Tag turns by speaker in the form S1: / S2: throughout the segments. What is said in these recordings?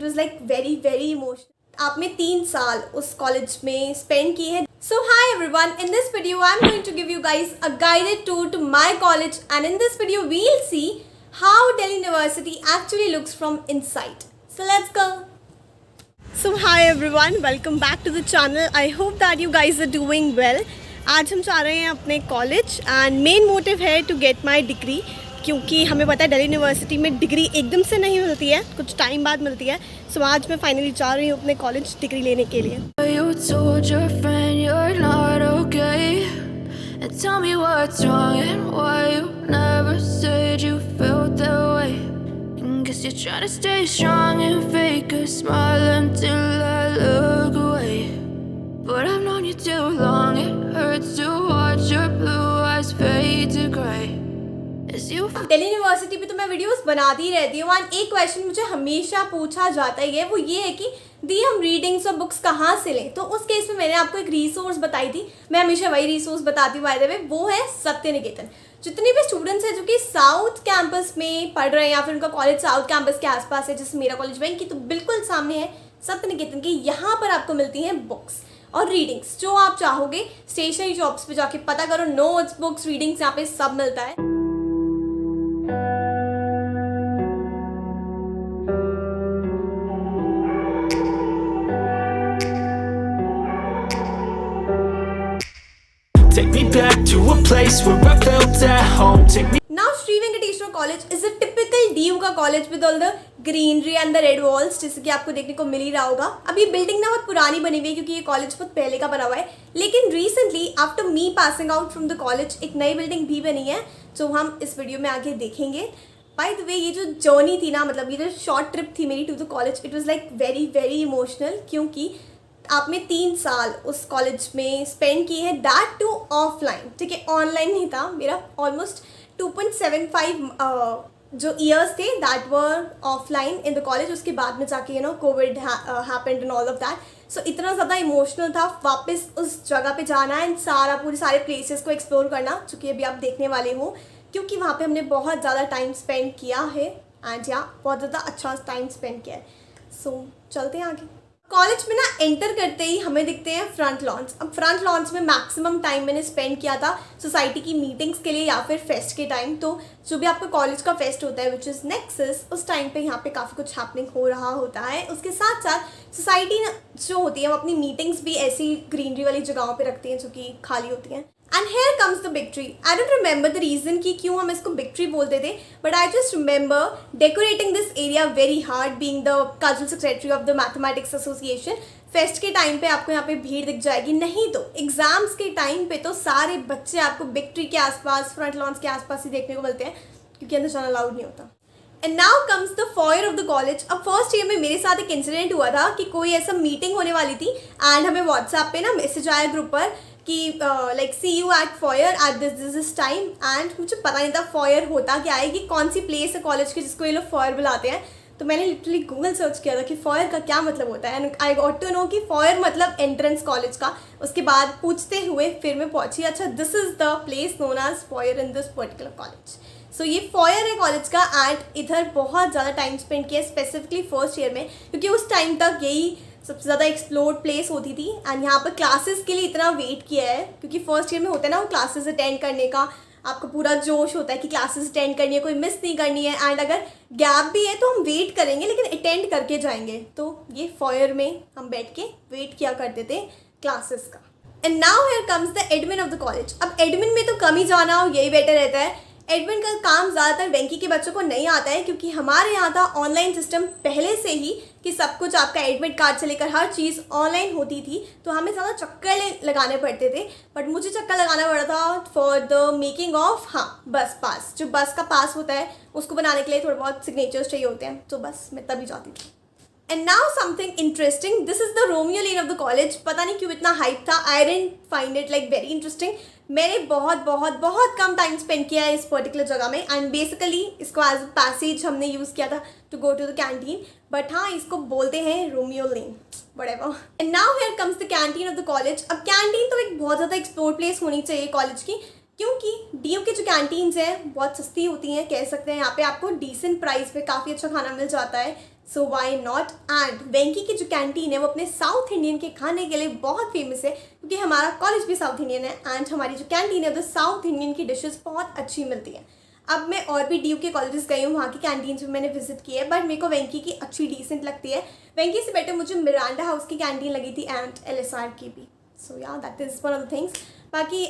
S1: Was like very very emotional. आपने 3 साल उस कॉलेज में स्पेंड किए हैं। So hi everyone, in this video I'm going to give you guys a guided tour to my college, and in this video we'll see how Delhi University actually looks from inside. So let's go. So hi everyone, welcome back to the channel. I hope that you guys are doing well. आज हम जा रहे हैं अपने college and main motive है to get my degree, क्योंकि हमें पता है दिल्ली यूनिवर्सिटी में डिग्री एकदम से नहीं मिलती है, कुछ टाइम बाद मिलती है। सो आज मैं फाइनली जा रही हूँ अपने कॉलेज डिग्री लेने के लिए।
S2: You told your friend you're not okay, and tell me what's wrong and why you never said you felt that way. And guess you're trying to stay strong and fake a smile until I look away. But I've known you too long, it hurts to watch your blue eyes fade to grey.
S1: Delhi university पे तो मैं videos बनाती रहती हूँ and एक question मुझे हमेशा पूछा जाता है, वो ये है कि दी हम रीडिंग्स और बुक्स कहाँ से लें। तो उस केस में मैंने आपको एक रिसोर्स बताई थी, मैं हमेशा वही रिसोर्स बताती हूँ बाय द वे, वो है सत्य निकेतन। जितने भी स्टूडेंट्स हैं जो कि साउथ कैंपस में पढ़ रहे हैं या फिर उनका कॉलेज साउथ कैंपस के आसपास है, जैसे मेरा कॉलेज बैंक की तो बिल्कुल सामने है सत्य निकेतन के। यहाँ पर आपको मिलती हैं बुक्स और रीडिंग्स जो आप चाहोगे। स्टेशनरी शॉप्स पे जाके पता करो, नोट्स बुक्स रीडिंग्स यहाँ पे सब मिलता है।
S3: Take me back to a place where I felt at home. Take me.
S1: Now Sri Venkateshwar College is a typical DU का college with all the greenery and the red walls, जैसे कि आपको देखने को मिल ही रहा होगा। अब ये बिल्डिंग ना बहुत पुरानी बनी हुई है क्योंकि ये कॉलेज बहुत पहले का बना हुआ है, लेकिन recently after me passing out from the college एक नई बिल्डिंग भी बनी है जो हम इस वीडियो में आगे देखेंगे। बाय द वे ये जो जर्नी थी ना, मतलब ये जो शॉर्ट ट्रिप थी मेरी to the college, it was like very very emotional, क्योंकि आपने 3 साल उस कॉलेज में स्पेंड किए हैं, दैट टू ऑफलाइन। ठीक है, ऑनलाइन नहीं था। मेरा ऑलमोस्ट 2.75 जो ईयर्स थे that were offline in the college. उसके बाद में जाके Covid happened and all of that. So इतना ज़्यादा इमोशनल था वापस उस जगह पे जाना एंड पूरे सारे प्लेसेस को एक्सप्लोर करना, चूँकि अभी आप देखने वाले हो, क्योंकि वहाँ पे हमने बहुत ज़्यादा टाइम स्पेंड किया है एंड बहुत ज़्यादा अच्छा टाइम स्पेंड किया है। सो चलते हैं आगे। कॉलेज में ना एंटर करते ही हमें दिखते हैं फ्रंट लॉन्स। अब फ्रंट लॉन्स में मैक्सिमम टाइम मैंने स्पेंड किया था सोसाइटी की मीटिंग्स के लिए या फिर फेस्ट के टाइम। तो जो भी आपका कॉलेज का फेस्ट होता है विच इज़ नेक्सस, उस टाइम पे यहाँ पे काफ़ी कुछ हैपनिंग हो रहा होता है। उसके साथ साथ सोसाइटी जो होती है वो अपनी मीटिंग्स भी ऐसी ग्रीनरी वाली जगहों पर रखती हैं जो कि खाली होती हैं। And here comes the big tree. I don't remember the reason कि क्यों हम इसको बिग ट्री बोलते थे, but I just remember decorating this area very hard, being the cultural secretary of the mathematics association. Fest के time पे आपको यहाँ पे भीड़ दिख जाएगी, नहीं तो एग्जाम्स के टाइम पे तो सारे बच्चे आपको बिग ट्री के आसपास, फ्रंट लॉन्स के आसपास ही देखने को मिलते हैं, क्योंकि अंदर जाना अलाउड नहीं होता। And now comes the foyer of the college. अब फर्स्ट ईयर में मेरे साथ एक इंसिडेंट हुआ था कि कोई ऐसा मीटिंग होने वाली थी एंड हमें व्हाट्सएप पे ना मैसेज आया ग्रुप पर कि like see you at foyer at this time. And मुझे पता नहीं था फॉयर होता क्या है, कि कौन सी प्लेस है कॉलेज की जिसको ये लोग फॉयर बुलाते हैं। तो मैंने लिटरली गूगल सर्च किया था कि फॉयर का क्या मतलब होता है and I got to know कि फॉयर मतलब एंट्रेंस कॉलेज का। उसके बाद पूछते हुए फिर मैं पहुंची, अच्छा this is the place known as foyer in this particular college. So ये फॉयर है कॉलेज का एंड इधर बहुत ज़्यादा टाइम स्पेंड किया स्पेसिफिकली फर्स्ट ईयर में, क्योंकि उस टाइम तक यही सबसे ज़्यादा एक्सप्लोर्ड प्लेस होती थी। एंड यहाँ पर क्लासेस के लिए इतना वेट किया है, क्योंकि फर्स्ट ईयर में होता है ना वो क्लासेस अटेंड करने का आपको पूरा जोश होता है कि क्लासेस अटेंड करनी है, कोई मिस नहीं करनी है, एंड अगर गैप भी है तो हम वेट करेंगे लेकिन अटेंड करके जाएंगे। तो ये फॉयर में हम बैठ के वेट किया करते थे क्लासेस का। And now here comes the admin of the college. अब एडमिन में तो कम ही जाना हो, यही बेटर रहता है। एडमिन का काम ज़्यादातर वेंकी के बच्चों को नहीं आता है, क्योंकि हमारे यहाँ था ऑनलाइन सिस्टम पहले से ही कि सब कुछ आपका एडमिट कार्ड से लेकर हर चीज़ ऑनलाइन होती थी, तो हमें ज़्यादा चक्कर लगाने पड़ते थे। बट मुझे चक्कर लगाना पड़ा था फॉर द मेकिंग ऑफ बस पास। जो बस का पास होता है उसको बनाने के लिए थोड़े बहुत सिग्नेचर्स चाहिए होते हैं, तो बस मैं तभी जाती थी। And now something interesting, this is the Romeo lane of the college. पता नहीं क्यों इतना हाइप था, I didn't find it like very interesting. मैंने बहुत बहुत बहुत कम टाइम स्पेंड किया है इस पर्टिकुलर जगह में एंड बेसिकली इसको एज अ पैसेज हमने यूज़ किया था to go to the canteen, but हाँ इसको बोलते हैं Romeo Lane whatever. And now here comes the canteen of the college. अब कैंटीन तो एक बहुत ज़्यादा एक्सप्लोर प्लेस होनी चाहिए कॉलेज की, क्योंकि डीयू की जो कैंटीन्स हैं बहुत सस्ती होती हैं, कह सकते हैं। यहाँ पे आपको डिसेंट प्राइस पे काफ़ी अच्छा खाना मिल जाता है, सो वाई नॉट। एंड वेंकी की जो कैंटीन है वो अपने साउथ इंडियन के खाने के लिए बहुत फेमस है, क्योंकि हमारा कॉलेज भी साउथ इंडियन है एंड हमारी जो कैंटीन है तो साउथ इंडियन की डिशेस बहुत अच्छी मिलती हैं। अब मैं और भी डी के कॉलेजेस गई हूँ, वहाँ की कैंटीन्स भी मैंने विजिट की है, बट मेरे को वेंकी की अच्छी डिसेंट लगती है। वेंकी से बेटर मुझे मिरांडा हाउस की कैंटीन लगी थी एंड LSR की भी। So yeah that is one of the things. बाकी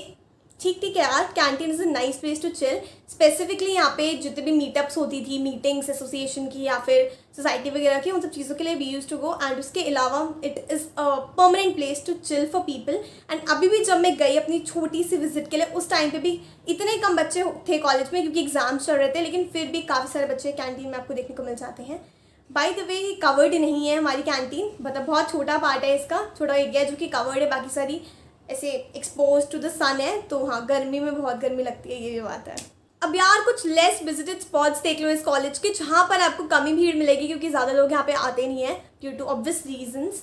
S1: ठीक है यार, canteen is a nice place to chill. Specifically यहाँ पे जितने भी मीटअप्स होती थी, मीटिंग्स एसोसिएशन की या फिर सोसाइटी वगैरह की, उन सब चीज़ों के लिए we used to go. And उसके अलावा it is a permanent place to chill for people. And अभी भी जब मैं गई अपनी छोटी सी विजिट के लिए, उस टाइम पे भी इतने कम बच्चे थे कॉलेज में क्योंकि एग्जाम्स चल रहे थे, लेकिन फिर भी काफ़ी सारे बच्चे कैंटीन में आपको देखने को मिल जाते हैं। बाय द वे कवर्ड नहीं है हमारी कैंटीन, मतलब बहुत छोटा पार्ट है इसका, छोटा एरिया है जो कि कवर्ड है, बाकी सारी ऐसे एक्सपोज टू द सन है। तो हाँ, गर्मी में बहुत गर्मी लगती है, ये भी बात है। अब यार कुछ लेस विजिटेड स्पॉट्स देख लो इस कॉलेज के, जहाँ पर आपको कमी भीड़ मिलेगी क्योंकि ज़्यादा लोग यहाँ पे आते नहीं हैं ड्यू टू ऑब्वियस रीजंस,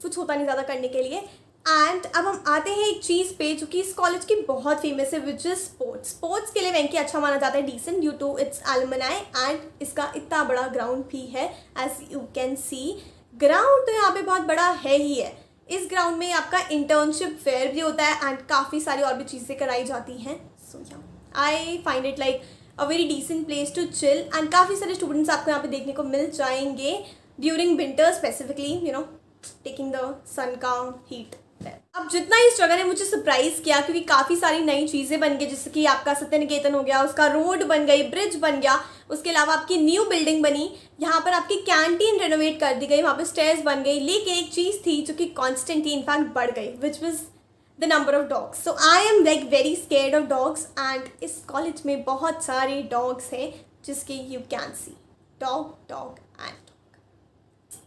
S1: कुछ होता नहीं ज़्यादा करने के लिए। एंड अब हम आते हैं एक चीज़ पे जो कि इस कॉलेज की बहुत फेमस है, विच इज़ स्पोर्ट्स। स्पोर्ट्स के लिए वेंकी अच्छा माना जाता है, decent, due to its alumni and इसका इतना बड़ा ग्राउंड भी है। As you can see, ground तो यहाँ पे बहुत बड़ा है ही है। इस ग्राउंड में आपका इंटर्नशिप फेयर भी होता है एंड काफ़ी सारी और भी चीज़ें कराई जाती हैं। So yeah I find it like a very decent place to chill. And काफ़ी सारे स्टूडेंट्स आपको यहाँ पे देखने को मिल जाएंगे during winter, specifically you know taking the sun का हीट। अब जितना इस जगह ने मुझे सरप्राइज किया, क्योंकि काफ़ी सारी नई चीज़ें बन गई, जैसे कि आपका सत्य निकेतन हो गया, उसका रोड बन गई, ब्रिज बन गया, उसके अलावा आपकी न्यू बिल्डिंग बनी, यहाँ पर आपकी कैंटीन रेनोवेट कर दी गई, वहाँ पर स्टेयर्स बन गई। लेकिन एक चीज़ थी जो कि कॉन्स्टेंटली इनफैक्ट बढ़ गई, which was the number of dogs. So I am like very scared of dogs and इस कॉलेज में बहुत सारे डॉग्स हैं जिसके you can see dog and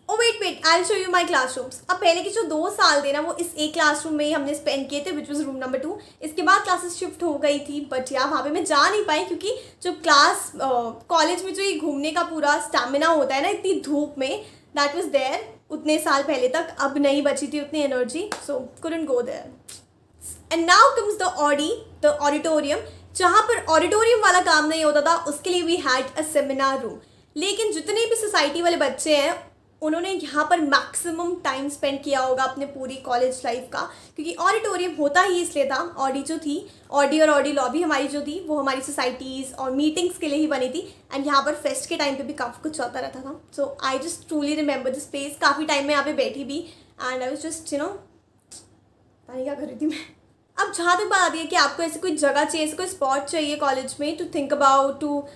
S1: oh wait I will show you my classrooms. अब पहले के जो 2 साल थे ना, वो इस एक क्लासरूम में ही हमने स्पेंड किए थे, विच वॉज रूम नंबर 2। इसके बाद क्लासेस शिफ्ट हो गई थी, बट यार वहाँ पे मैं जा नहीं पाई, क्योंकि जो क्लास कॉलेज में जो ये घूमने का पूरा स्टैमिना होता है ना इतनी धूप में, दैट वॉज देयर उतने साल पहले तक, अब नहीं बची थी उतनी energy, so couldn't go there. And now comes the auditorium, जहाँ पर ऑडिटोरियम वाला काम नहीं होता था, उसके लिए we had a seminar room. लेकिन जितने भी सोसाइटी वाले बच्चे हैं उन्होंने यहाँ पर मैक्सिमम टाइम स्पेंड किया होगा अपने पूरी कॉलेज लाइफ का, क्योंकि ऑडिटोरियम होता ही इसलिए था। ऑडी जो थी, ऑडी और ऑडी लॉबी हमारी जो थी, वो हमारी सोसाइटीज़ और मीटिंग्स के लिए ही बनी थी। एंड यहाँ पर फेस्ट के टाइम पे भी काफ़ी कुछ चलता रहता था। So I just truly remember this place. काफ़ी टाइम में यहाँ पे बैठी भी and I was just you know पता नहीं क्या कर रही थी मैं। अब जहाँ तक बात आती है कि आपको ऐसे कोई जगह चाहिए, ऐसे कोई स्पॉट चाहिए कॉलेज में to think about, to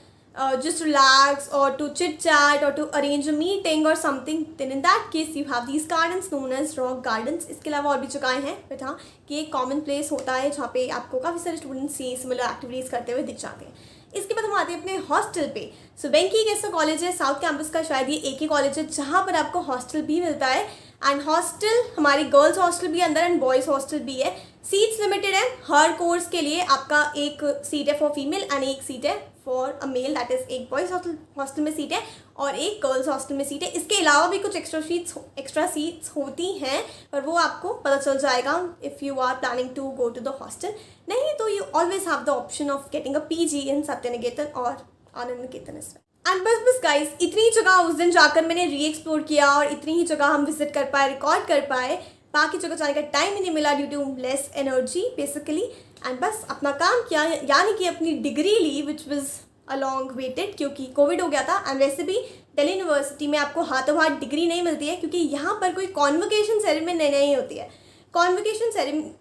S1: just relax or to chit chat or to arrange a meeting or something, then in that case you have these gardens known as rock gardens. इसके अलावा और भी जगहें हैं, but हाँ कि एक कॉमन प्लेस होता है जहाँ पे आपको काफ़ी सारे स्टूडेंट्स ये सिमिलर एक्टिविटीज़ करते हुए दिख जाते हैं। इसके बाद हम आते हैं अपने हॉस्टल पे। सो वेंकी एक ऐसा कॉलेज है साउथ कैंपस का, शायद ये एक ही कॉलेज है जहाँ पर आपको हॉस्टल भी मिलता है। एंड हॉस्टल हमारी गर्ल्स हॉस्टल भी अंदर एंड बॉयज़ हॉस्टल भी है। सीट्स लिमिटेड है हर कोर्स के लिए, आपका एक सीट है फॉर फीमेल एंड एक सीट है for a male, that is एक बॉयज़ हॉस्टल में सीट है और एक गर्ल्स हॉस्टल में सीट है। इसके अलावा भी कुछ एक्स्ट्रा सीट्स होती हैं, पर वो आपको पता चल जाएगा if you are planning to go to the hostel. नहीं तो you always have the option of getting a PG in Satya Niketan और आनंद निकेतन इस। एंड बस गाइस, इतनी जगह उस दिन जाकर मैंने री एक्सप्लोर किया और इतनी ही जगह हम विजिट कर पाए, रिकॉर्ड कर पाए। बाकी जगह जाने का टाइम ही नहीं मिला due to less energy basically. And बस अपना काम किया, यानी कि अपनी डिग्री ली, which was a long waited, क्योंकि कोविड हो गया था। एंड वैसे भी दिल्ली यूनिवर्सिटी में आपको हाथों हाथ डिग्री नहीं मिलती है, क्योंकि यहाँ पर कोई कॉन्वोकेशन सेरेमनी नहीं होती है। कॉन्वोकेशन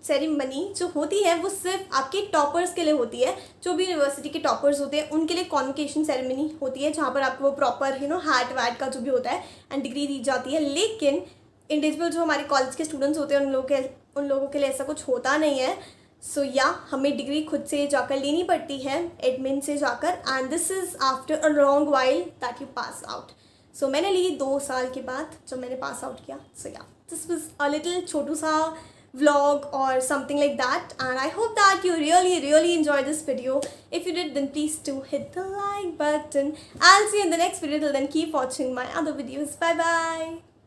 S1: सेरेमनी जो होती है वो सिर्फ आपके टॉपर्स के लिए होती है। जो भी यूनिवर्सिटी के टॉपर्स होते हैं उनके लिए कॉन्वोकेशन सेरेमनी होती है, जहाँ पर आपको वो प्रॉपर यू नो हैट वैट का जो भी होता है एंड डिग्री दी जाती है। लेकिन इंडिविजुअल जो हमारे कॉलेज के स्टूडेंट्स होते हैं उन लोगों के लिए ऐसा कुछ होता नहीं है। सो या हमें डिग्री खुद से जाकर लेनी पड़ती है एडमिन से जाकर, and this is after a long while that you pass out. So मैंने ली 2 साल के बाद जब मैंने पास आउट किया। सो या दिस वाज अ लिटिल छोटू सा vlog or something like that, and I hope that you really enjoyed this video. If you did, then please do hit the like button. I'll see you in the next video. Till then, keep watching my other videos. Bye bye.